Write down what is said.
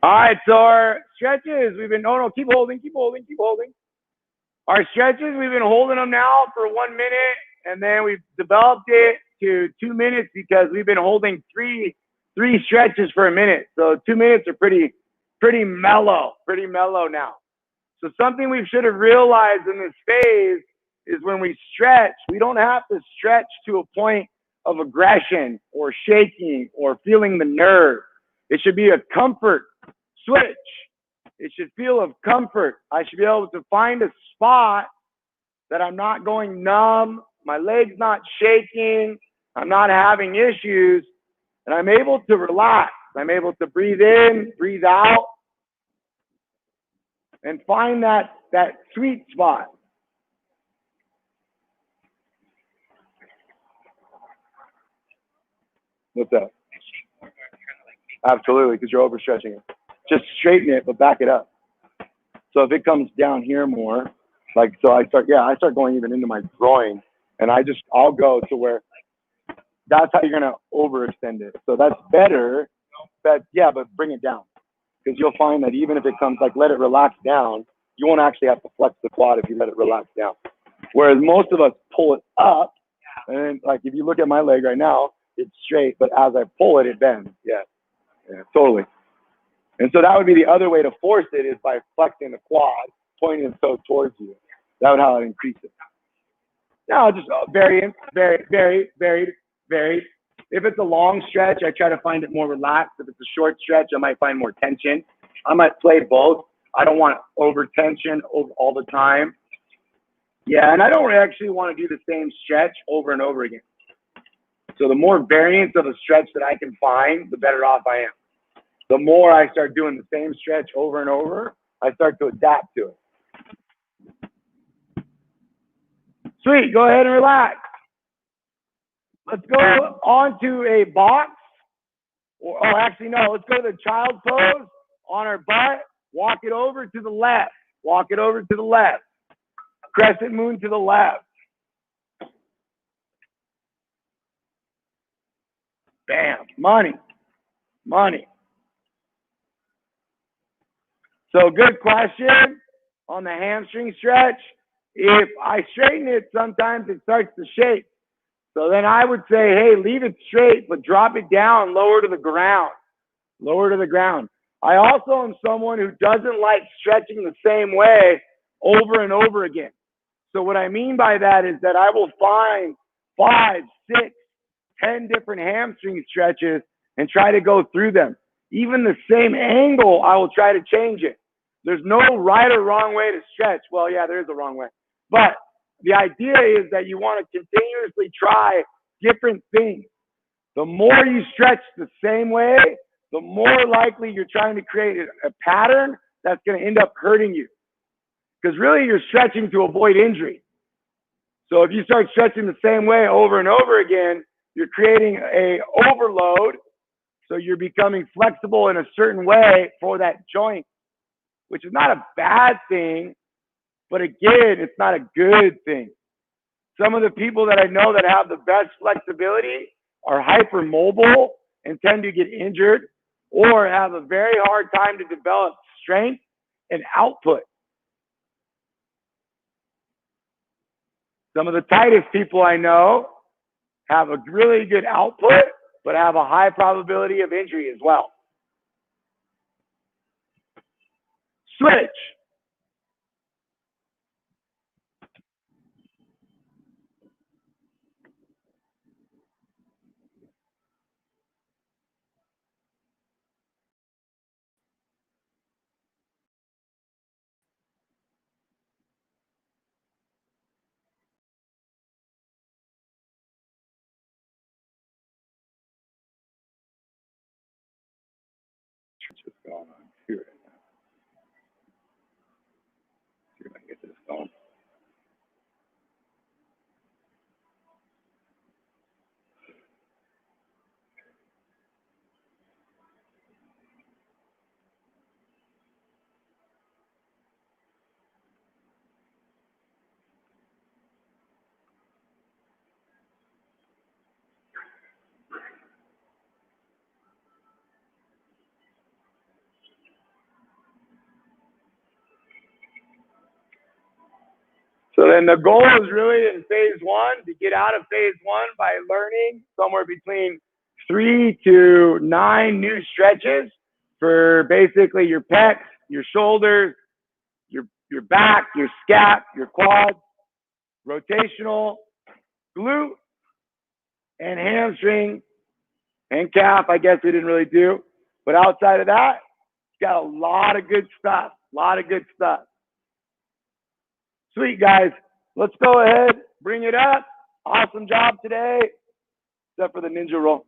All right, so our stretches, oh no, keep holding. Our stretches, we've been holding them now for 1 minute, and then we've developed it to 2 minutes because we've been holding three stretches for a minute. So 2 minutes are pretty mellow now. So something we should have realized in this phase is when we stretch, we don't have to stretch to a point of aggression or shaking or feeling the nerve. It should be a comfort switch. It should feel of comfort. I should be able to find a spot that I'm not going numb, my leg's not shaking, I'm not having issues, and I'm able to relax. I'm able to breathe in, breathe out, and find that sweet spot. What's that? Absolutely, because you're overstretching it. Just straighten it, but back it up. So if it comes down here more, like, so I start going even into my groin, and I'll go to where, that's how you're gonna overextend it. So that's better, but bring it down. Because you'll find that even if it comes, like, let it relax down, you won't actually have to flex the quad if you let it relax down. Whereas most of us pull it up, and like if you look at my leg right now, it's straight, but as I pull it, it bends. Yeah, totally. And so that would be the other way to force it, is by flexing the quad, pointing the toe towards you. That would how it increases. Now, just varied. If it's a long stretch, I try to find it more relaxed. If it's a short stretch, I might find more tension. I might play both. I don't want over tension all the time. Yeah, and I don't actually want to do the same stretch over and over again. So the more variance of a stretch that I can find, the better off I am. The more I start doing the same stretch over and over, I start to adapt to it. Sweet, go ahead and relax. Let's go on to a box. Let's go to the child pose on our butt. Walk it over to the left. Crescent moon to the left. Bam, money. So good question on the hamstring stretch. If I straighten it, sometimes it starts to shake. So then I would say, hey, leave it straight, but drop it down, lower to the ground. I also am someone who doesn't like stretching the same way over and over again. So what I mean by that is that I will find 5, 6, 10 different hamstring stretches and try to go through them. Even the same angle, I will try to change it. There's no right or wrong way to stretch. Well, yeah, there is a wrong way. But the idea is that you want to continuously try different things. The more you stretch the same way, the more likely you're trying to create a pattern that's going to end up hurting you. Because really you're stretching to avoid injury. So if you start stretching the same way over and over again, you're creating a overload. So you're becoming flexible in a certain way for that joint, which is not a bad thing, but again, it's not a good thing. Some of the people that I know that have the best flexibility are hypermobile and tend to get injured, or have a very hard time to develop strength and output. Some of the tightest people I know have a really good output, but have a high probability of injury as well. Switch. What's going on here right now? See if I can get this going. So then the goal is really in phase one to get out of phase one by learning somewhere between 3 to 9 new stretches for basically your pecs, your shoulders, your back, your scap, your quads, rotational, glute, and hamstring and calf. I guess we didn't really do, but outside of that, it's got a lot of good stuff. A lot of good stuff. Sweet, guys. Let's go ahead, bring it up. Awesome job today, except for the ninja roll.